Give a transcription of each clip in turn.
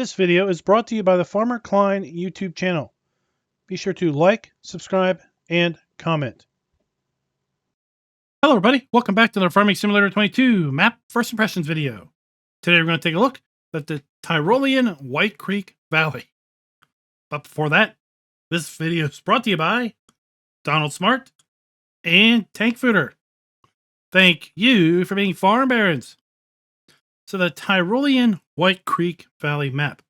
This video is brought to you by the Farmer Klein YouTube channel. Be sure to like, subscribe, and comment. Hello everybody, welcome back to the Farming Simulator 22 map first impressions video. Today we're going to take a look at the Tyrolean Whitecreek Valley. But before that, this video is brought to you by Donald Smart and Tank Fooder. Thank you for being farm barons. So the Tyrolean Whitecreek Valley map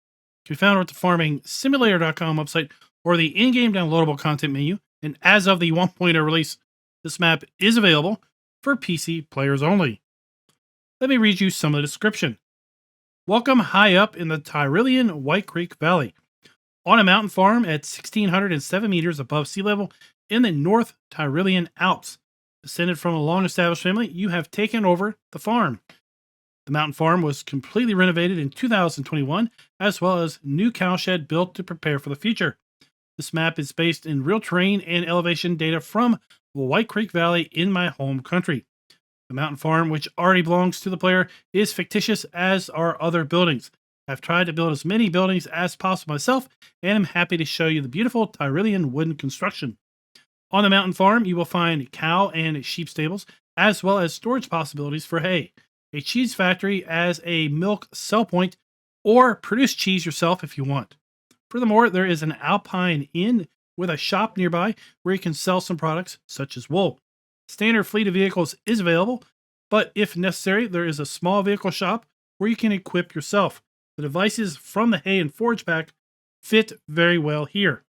can be found at the farmingsimulator.com website or the in-game downloadable content menu. And as of the 1.0 release, this map is available for PC players only. Let me read you some of the description. Welcome high up in the Tyrolean Whitecreek Valley, on a mountain farm at 1,607 meters above sea level in the North Tyrolean Alps. Descended from a long-established family, you have taken over the farm. The mountain farm was completely renovated in 2021, as well as new cowshed built to prepare for the future. This map is based in real terrain and elevation data from the Whitecreek Valley in my home country. The mountain farm, which already belongs to the player, is fictitious, as are other buildings. I've tried to build as many buildings as possible myself, and I'm happy to show you the beautiful Tyrolean wooden construction. On the mountain farm, you will find cow and sheep stables, as well as storage possibilities for hay, a cheese factory as a milk sell point, or produce cheese yourself if you want. Furthermore, there is an alpine inn with a shop nearby where you can sell some products such as wool. Standard fleet of vehicles is available, but if necessary, there is a small vehicle shop where you can equip yourself. The devices from the hay and forage pack fit very well here.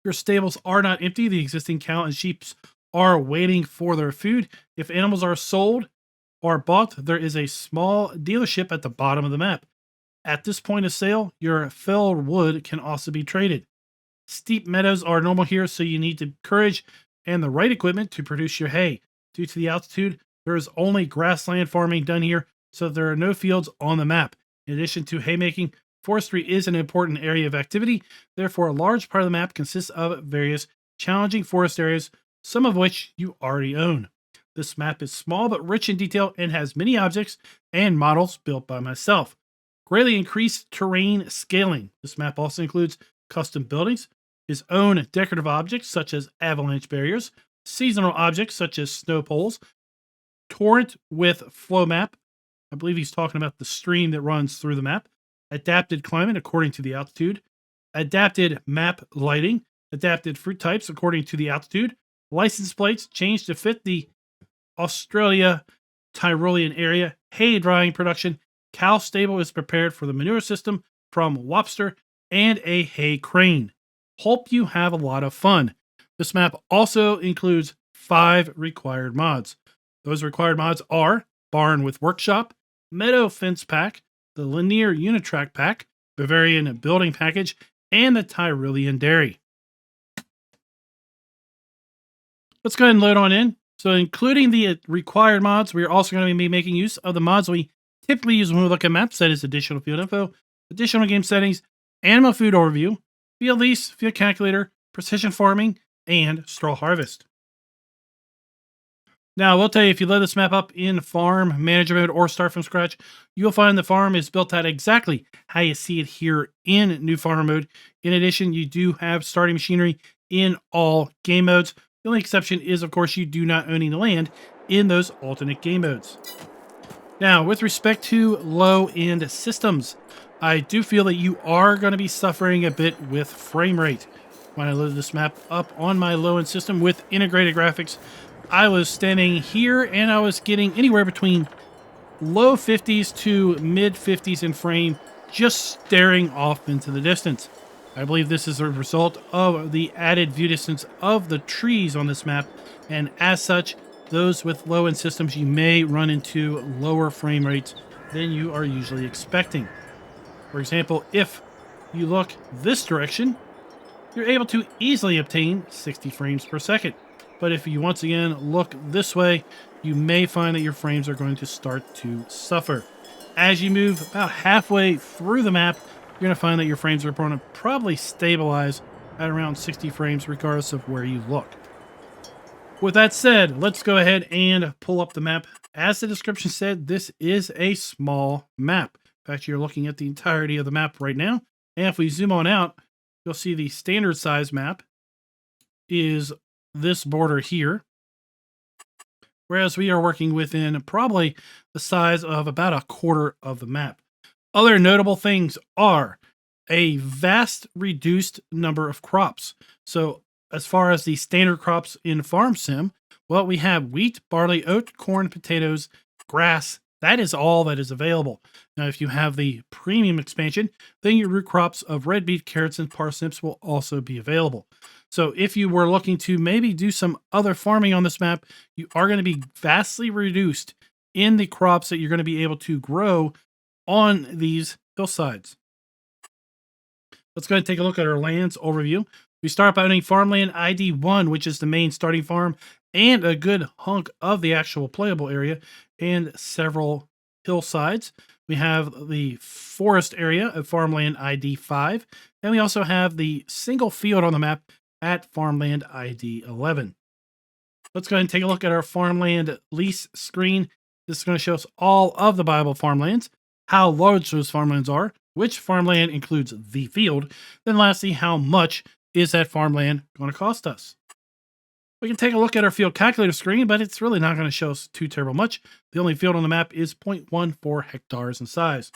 Your stables are not empty. The existing cow and sheep are waiting for their food. If animals are sold or bought, there is a small dealership at the bottom of the map. At this point of sale, your felled wood can also be traded. Steep meadows are normal here, so you need the courage and the right equipment to produce your hay. Due to the altitude, there is only grassland farming done here, so there are no fields on the map. In addition to haymaking, forestry is an important area of activity. Therefore, a large part of the map consists of various challenging forest areas, some of which you already own. This map is small but rich in detail and has many objects and models built by myself. Greatly increased terrain scaling. This map also includes custom buildings, his own decorative objects such as avalanche barriers, seasonal objects such as snow poles, torrent with flow map. I believe he's talking about the stream that runs through the map. Adapted climate according to the altitude. Adapted map lighting. Adapted fruit types according to the altitude. License plates changed to fit the Australia Tyrolean area. Hay drying production. Cow stable is prepared for the manure system from Wopster, and a hay crane. Hope you have a lot of fun. This map also includes 5 required mods. Those required mods are Barn with Workshop, Meadow Fence Pack, the Linear Unitrack Pack, Bavarian Building Package, and the Tyrolean Dairy. Let's go ahead and load on in. So including the required mods, we are also going to be making use of the mods we typically use when we look at maps. That is additional field info, additional game settings, animal food overview, field lease, field calculator, precision farming, and straw harvest. Now, I will tell you, if you load this map up in farm manager mode or start from scratch, you'll find the farm is built out exactly how you see it here in new farmer mode. In addition, you do have starting machinery in all game modes. The only exception is, of course, you do not own any land in those alternate game modes. Now, with respect to low-end systems, I do feel that you are going to be suffering a bit with frame rate. When I loaded this map up on my low-end system with integrated graphics, I was standing here and I was getting anywhere between low 50s to mid 50s in frame, just staring off into the distance. I believe this is a result of the added view distance of the trees on this map, and as such, those with low-end systems, you may run into lower frame rates than you are usually expecting. For example, if you look this direction, you're able to easily obtain 60 frames per second. But if you once again look this way, you may find that your frames are going to start to suffer. As you move about halfway through the map, you're going to find that your frames are going to probably stabilize at around 60 frames regardless of where you look. With that said, let's go ahead and pull up the map. As the description said, this is a small map. In fact, you're looking at the entirety of the map right now. And if we zoom on out, you'll see the standard size map is this border here. Whereas we are working within probably the size of about a quarter of the map. Other notable things are a vast reduced number of crops. So as far as the standard crops in Farm Sim, well, we have wheat, barley, oat, corn, potatoes, grass. That is all that is available. Now, if you have the premium expansion, then your root crops of red beet, carrots, and parsnips will also be available. So if you were looking to maybe do some other farming on this map, you are going to be vastly reduced in the crops that you're going to be able to grow on these hillsides. Let's go ahead and take a look at our lands overview. We start by owning farmland ID 1, which is the main starting farm, and a good hunk of the actual playable area, and several hillsides. We have the forest area of farmland ID 5, and we also have the single field on the map at farmland ID 11. Let's go ahead and take a look at our farmland lease screen. This is going to show us all of the viable farmlands, how large those farmlands are, which farmland includes the field, then lastly, how much is that farmland going to cost us. We can take a look at our field calculator screen, but it's really not going to show us too terrible much. The only field on the map is 0.14 hectares in size.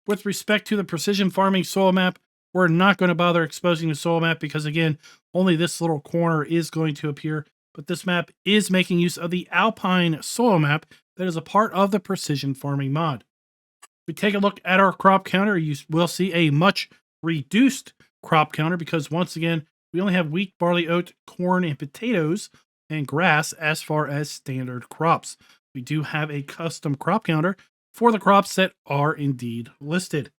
With respect to the precision farming soil map, we're not going to bother exposing the soil map because, again, only this little corner is going to appear. But this map is making use of the alpine soil map that is a part of the precision farming mod. If we take a look at our crop counter, you will see a much reduced crop counter because, once again, we only have wheat, barley, oat, corn, and potatoes and grass as far as standard crops. We do have a custom crop counter for the crops that are indeed listed.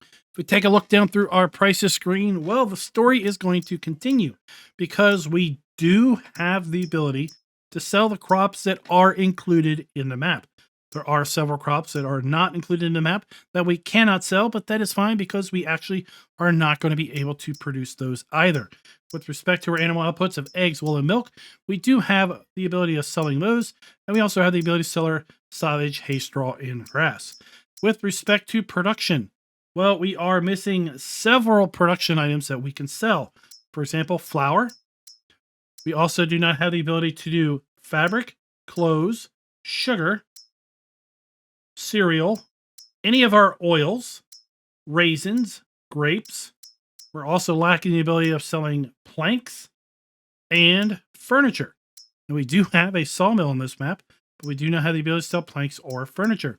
If we take a look down through our prices screen, well, the story is going to continue because we do have the ability to sell the crops that are included in the map. There are several crops that are not included in the map that we cannot sell, but that is fine because we actually are not going to be able to produce those either. With respect to our animal outputs of eggs, wool, and milk, we do have the ability of selling those, and we also have the ability to sell our silage, hay, straw, and grass. With respect to production, well, we are missing several production items that we can sell. For example, flour. We also do not have the ability to do fabric, clothes, sugar, cereal, any of our oils, raisins, grapes. We're also lacking the ability of selling planks and furniture. And we do have a sawmill on this map, but we do not have the ability to sell planks or furniture.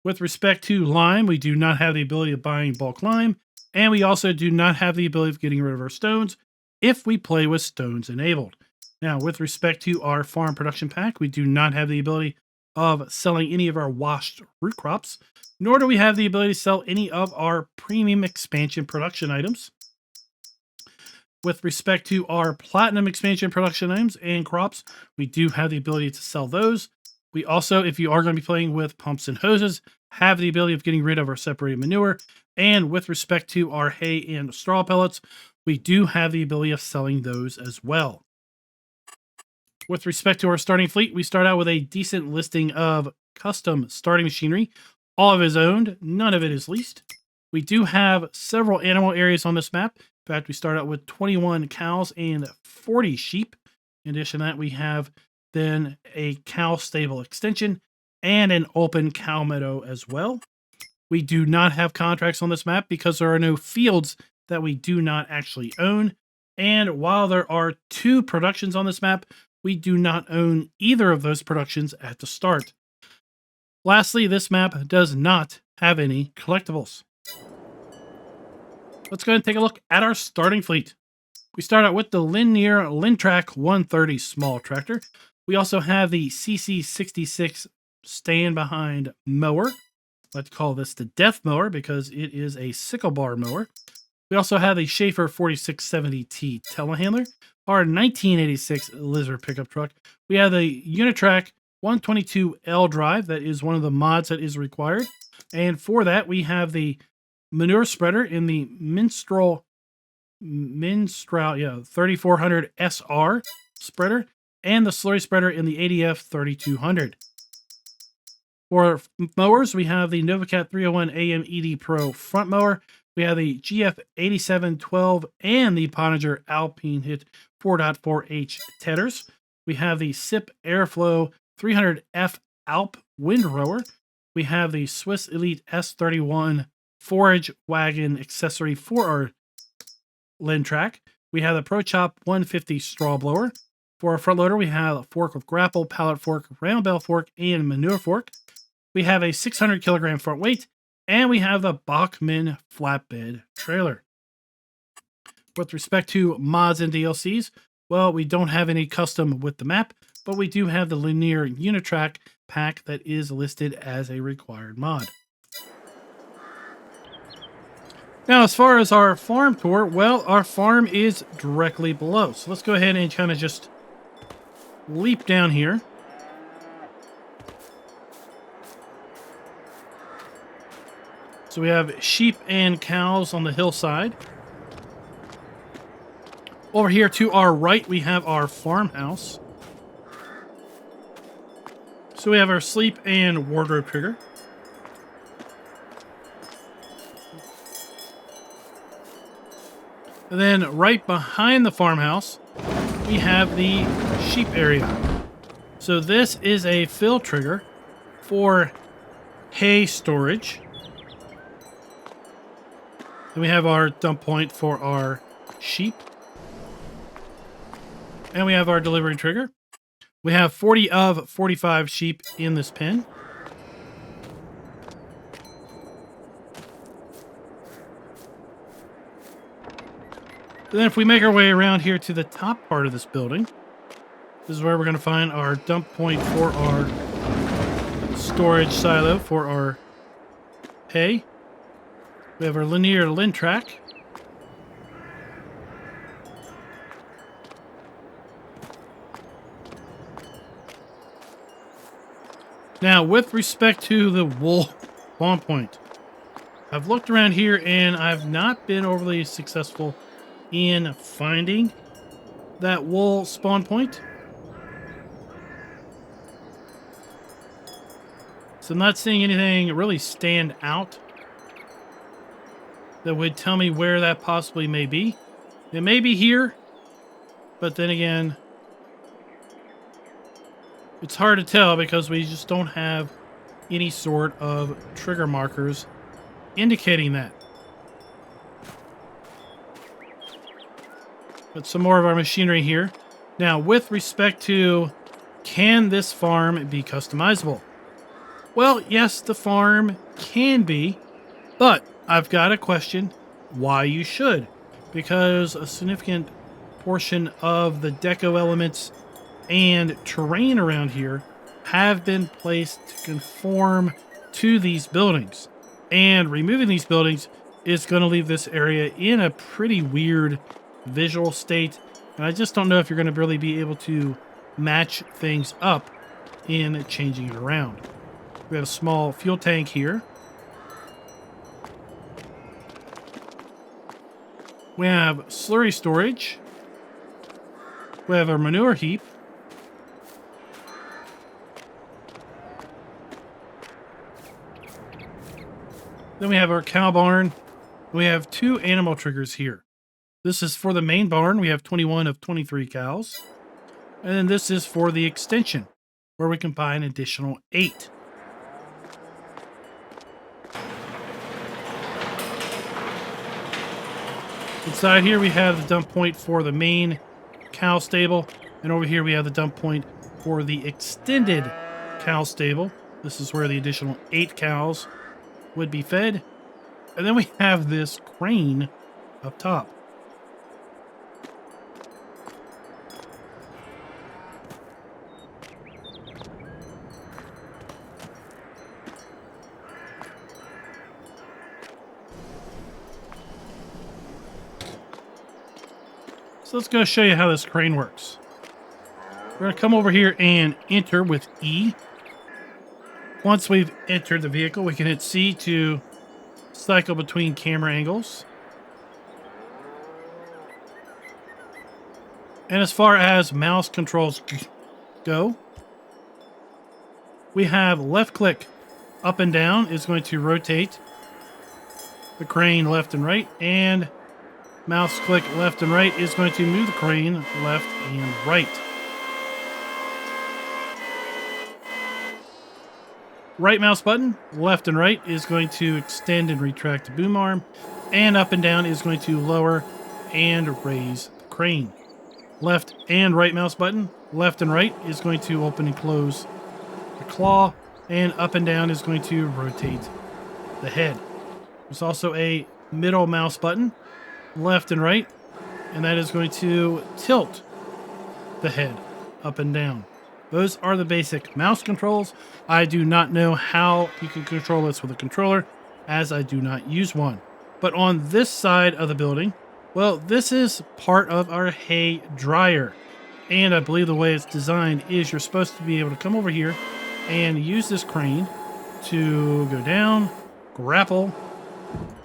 With respect to lime, we do not have the ability of buying bulk lime, and we also do not have the ability of getting rid of our stones if we play with stones enabled. Now, with respect to our farm production pack, we do not have the ability of selling any of our washed root crops, nor do we have the ability to sell any of our premium expansion production items. With respect to our platinum expansion production items and crops, we do have the ability to sell those. We also, if you are going to be playing with pumps and hoses, have the ability of getting rid of our separated manure. And with respect to our hay and straw pellets, we do have the ability of selling those as well. With respect to our starting fleet, we start out with a decent listing of custom starting machinery. All of it is owned, none of it is leased. We do have several animal areas on this map. In fact, we start out with 21 cows and 40 sheep. In addition to that, we have then a cow stable extension and an open cow meadow as well. We do not have contracts on this map because there are no fields that we do not actually own. And while there are 2 productions on this map, we do not own either of those productions at the start. Lastly, this map does not have any collectibles. Let's go ahead and take a look at our starting fleet. We start out with the Linear Lintrac 130 small tractor. We also have the CC66 stand behind mower. Let's call this the death mower because it is a sickle bar mower. We also have the Schaefer 4670T telehandler, our 1986 Lizard pickup truck. We have the Unitrac 122L drive. That is one of the mods that is required. And for that, we have the manure spreader in the Minstrel 3400 SR spreader and the slurry spreader in the ADF 3200. For mowers, we have the NovaCat 301 AM ED Pro front mower. We have the GF 8712 and the Pottinger Alpine Hit 4.4H tethers. We have the SIP Airflow 300F Alp windrower. We have the Swiss Elite S31 forage wagon accessory for our Lintrack. We have the Pro Chop 150 straw blower. For our front loader, we have a fork with grapple, pallet fork, round bell fork, and manure fork. We have a 600 kilogram front weight, and we have the Bachmann flatbed trailer. With respect to mods and DLCs, well, we don't have any custom with the map, but we do have the linear Unitrack pack that is listed as a required mod. Now, as far as our farm tour, well, our farm is directly below. So let's go ahead and kind of just leap down here. So we have sheep and cows on the hillside. Over here to our right, we have our farmhouse. So we have our sleep and wardrobe trigger. And then right behind the farmhouse, we have the sheep area. So this is a fill trigger for hay storage. Then we have our dump point for our sheep. And we have our delivery trigger. We have 40 of 45 sheep in this pen. And then if we make our way around here to the top part of this building, this is where we're going to find our dump point for our storage silo for our hay. We have our linear Lintrack. Now, with respect to the wool spawn point, I've looked around here and I've not been overly successful in finding that wool spawn point. So I'm not seeing anything really stand out that would tell me where that possibly may be. It may be here, but then again, it's hard to tell because we just don't have any sort of trigger markers indicating that. But some more of our machinery here. Now, with respect to, can this farm be customizable? Well, yes, the farm can be, but I've got a question why you should. Because a significant portion of the deco elements and terrain around here have been placed to conform to these buildings. And removing these buildings is going to leave this area in a pretty weird visual state. And I just don't know if you're going to really be able to match things up in changing it around. We have a small fuel tank here. We have slurry storage. We have our manure heap. Then we have our cow barn. We have 2 animal triggers here. This is for the main barn. We have 21 of 23 cows. And then this is for the extension, where we can buy an additional 8. Inside here we have the dump point for the main cow stable. And over here we have the dump point for the extended cow stable. This is where the additional 8 cows would be fed. And then we have this crane up top. So let's go show you how this crane works. We're going to come over here and enter with E. Once we've entered the vehicle, we can hit C to cycle between camera angles. And as far as mouse controls go, we have left click up and down is going to rotate the crane left and right, and mouse click left and right is going to move the crane left and right. Right mouse button, left and right, is going to extend and retract the boom arm, and up and down is going to lower and raise the crane. Left and right mouse button, left and right, is going to open and close the claw, and up and down is going to rotate the head. There's also a middle mouse button, left and right, and that is going to tilt the head up and down. Those are the basic mouse controls. I do not know how you can control this with a controller, as I do not use one. But on this side of the building, well, this is part of our hay dryer. And I believe the way it's designed is you're supposed to be able to come over here and use this crane to go down, grapple,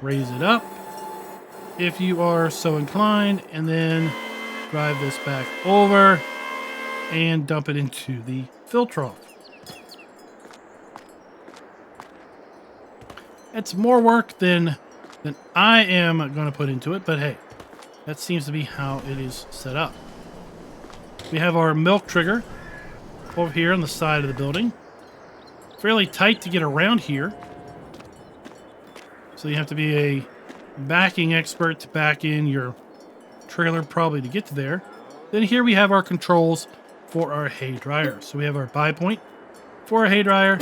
raise it up if you are so inclined, and then drive this back over and dump it into the fill trough. It's more work than I am going to put into it, but hey, that seems to be how it is set up. We have our milk trigger over here on the side of the building. Fairly tight to get around here, so you have to be a backing expert to back in your trailer probably to get to there. Then here we have our controls for our hay dryer. So we have our buy point for our hay dryer,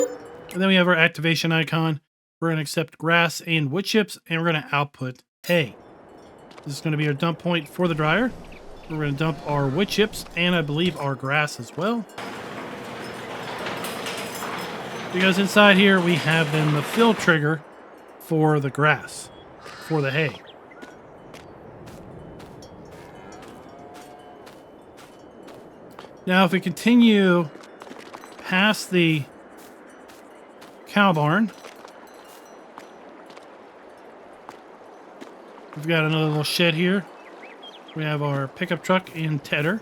and then we have our activation icon. We're going to accept grass and wood chips, and we're going to output hay. This is going to be our dump point for the dryer. We're going to dump our wood chips and I believe our grass as well. Because inside here we have then the fill trigger for the grass, for the hay. Now if we continue past the cow barn, we've got another little shed here. We have our pickup truck and tedder.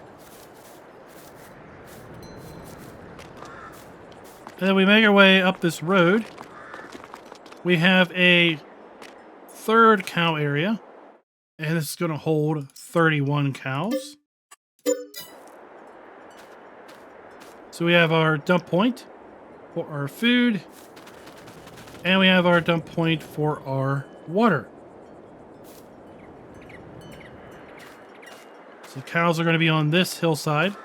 And then we make our way up this road. We have a third cow area, and this is going to hold 31 cows. So we have our dump point for our food, and we have our dump point for our water. So the cows are going to be on this hillside.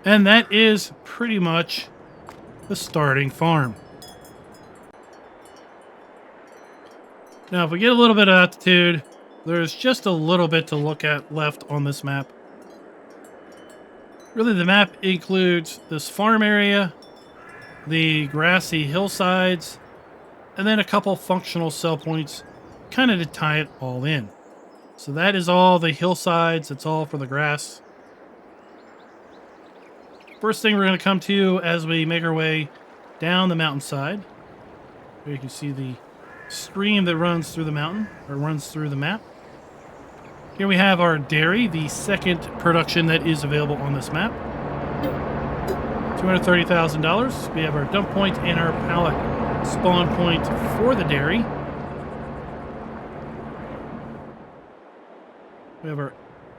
And that is pretty much the starting farm. Now, if we get a little bit of altitude, there's just a little bit to look at left on this map. Really, the map includes this farm area, the grassy hillsides, and then a couple functional sell points, kind of to tie it all in. So that is all the hillsides. It's all for the grass. First thing we're going to come to as we make our way down the mountainside. Here you can see the stream that runs through the mountain, or runs through the map. Here we have our dairy, the second production that is available on this map. $230,000. We have our dump point and our pallet spawn point for the dairy. We have our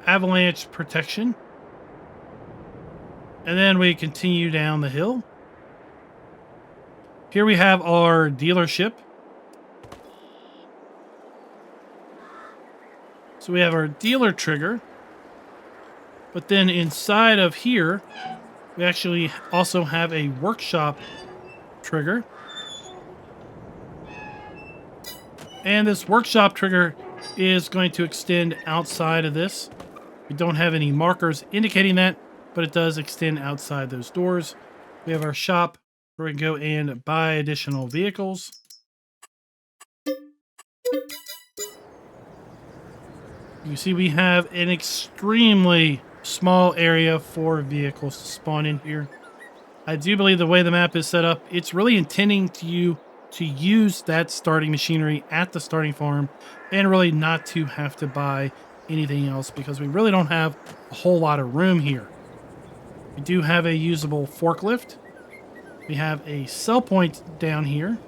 avalanche protection. And then we continue down the hill. Here we have our dealership. So we have our dealer trigger. But then inside of here, we actually also have a workshop trigger. And this workshop trigger is going to extend outside of this. We don't have any markers indicating that, but it does extend outside those doors. We have our shop where we can go and buy additional vehicles. You see we have an extremely small area for vehicles to spawn in here. I do believe the way the map is set up, it's really intending to use that starting machinery at the starting farm and really not to have to buy anything else because we really don't have a whole lot of room here. We do have a usable forklift. We have a sell point down here.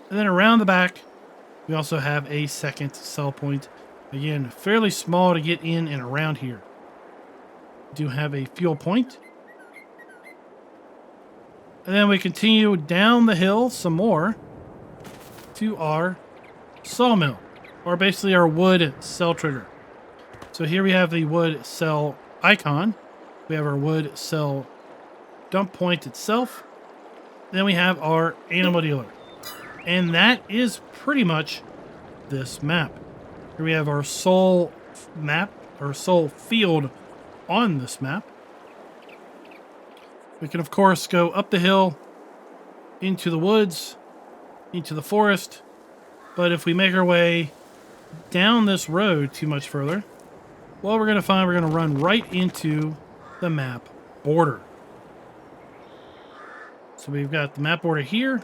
And then around the back, we also have a second sell point. Again, fairly small to get in and around here. We do have a fuel point. And then we continue down the hill some more to our sawmill, or basically our wood cell trigger. So here we have the wood cell icon. We have our wood cell dump point itself. Then we have our animal dealer. And that is pretty much this map. Here we have our sole map, or sole field on this map. We can, of course, go up the hill, into the woods, into the forest. But if we make our way down this road too much further, well, we're going to find we're going to run right into the map border. So we've got the map border here,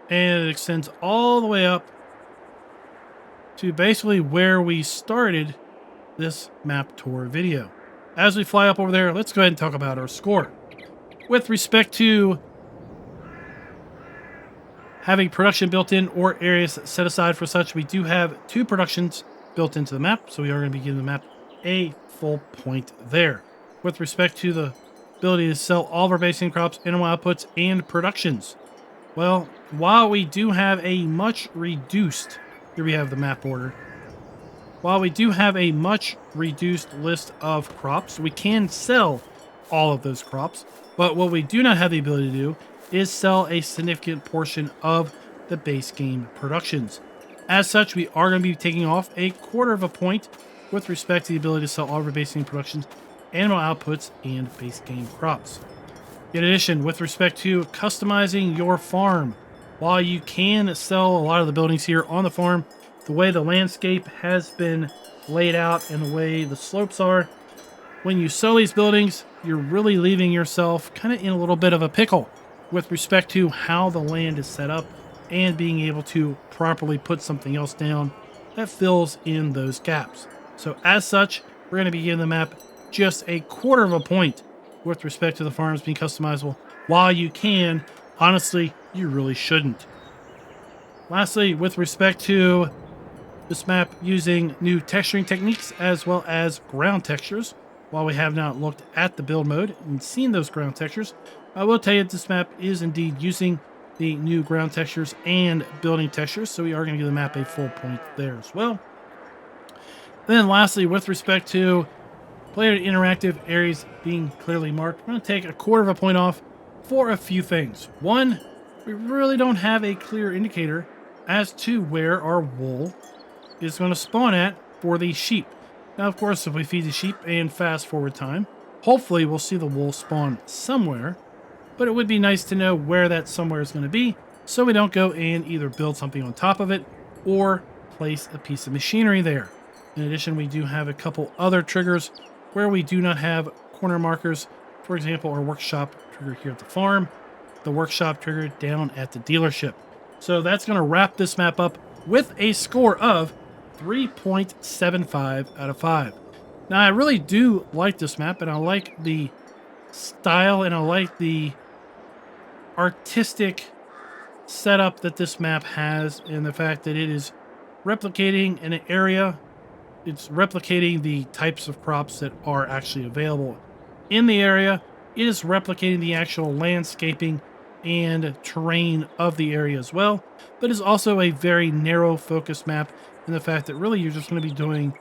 and it extends all the way up to basically where we started this map tour video. As we fly up over there, let's go ahead and talk about our score. With respect to having production built in or areas set aside for such, we do have 2 productions built into the map, so we are going to be giving the map a full point there. With respect to the ability to sell all of our base game crops, animal outputs, and productions, well, while we do have a much reduced, here we have the map order, while we do have a much reduced list of crops, we can sell all of those crops, but what we do not have the ability to do is sell a significant portion of the base game productions. As such, we are going to be taking off a 1/4 of a point with respect to the ability to sell all of our base game productions, animal outputs, and base game crops. In addition, with respect to customizing your farm, while you can sell a lot of the buildings here on the farm, the way the landscape has been laid out and the way the slopes are, when you sell these buildings, you're really leaving yourself kind of in a little bit of a pickle with respect to how the land is set up and being able to properly put something else down that fills in those gaps. So as such, we're going to be giving the map just a 1/4 of a point with respect to the farms being customizable. While you can, honestly, you really shouldn't. Lastly, with respect to this map using new texturing techniques as well as ground textures, while we have not looked at the build mode and seen those ground textures, I will tell you that this map is indeed using the new ground textures and building textures, so we are going to give the map a full point there as well. Then lastly, with respect to player interactive areas being clearly marked, we're going to take a 1/4 of a point off for a few things. One, we really don't have a clear indicator as to where our wool is going to spawn at for the sheep. Now, of course, if we feed the sheep and fast forward time, hopefully we'll see the wool spawn somewhere, but it would be nice to know where that somewhere is going to be so we don't go and either build something on top of it or place a piece of machinery there. In addition, we do have a couple other triggers where we do not have corner markers. For example, our workshop trigger here at the farm, the workshop trigger down at the dealership. So that's going to wrap this map up with a score of 3.75 out of 5. Now, I really do like this map, and I like the style, and I like the artistic setup that this map has, and the fact that it is replicating an area. It's replicating the types of crops that are actually available in the area. It is replicating the actual landscaping and terrain of the area as well, but is also a very narrow focus map in the fact that really you're just going to be doing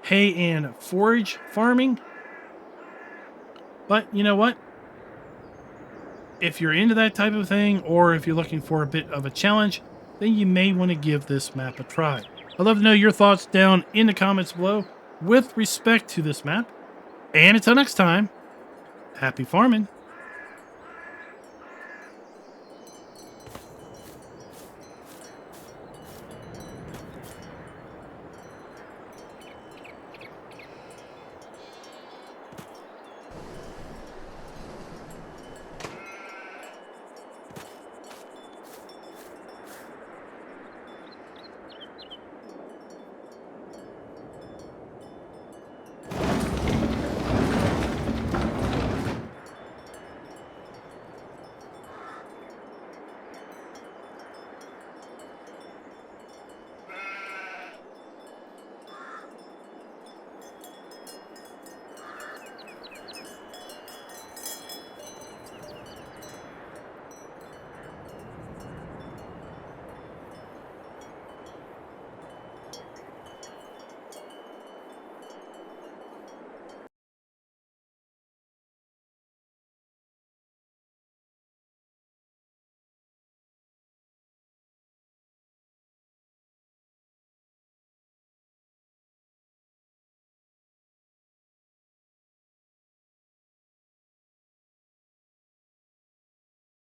hay and forage farming. But you know what? If you're into that type of thing, or if you're looking for a bit of a challenge, then you may want to give this map a try. I'd love to know your thoughts down in the comments below with respect to this map. And until next time, happy farming.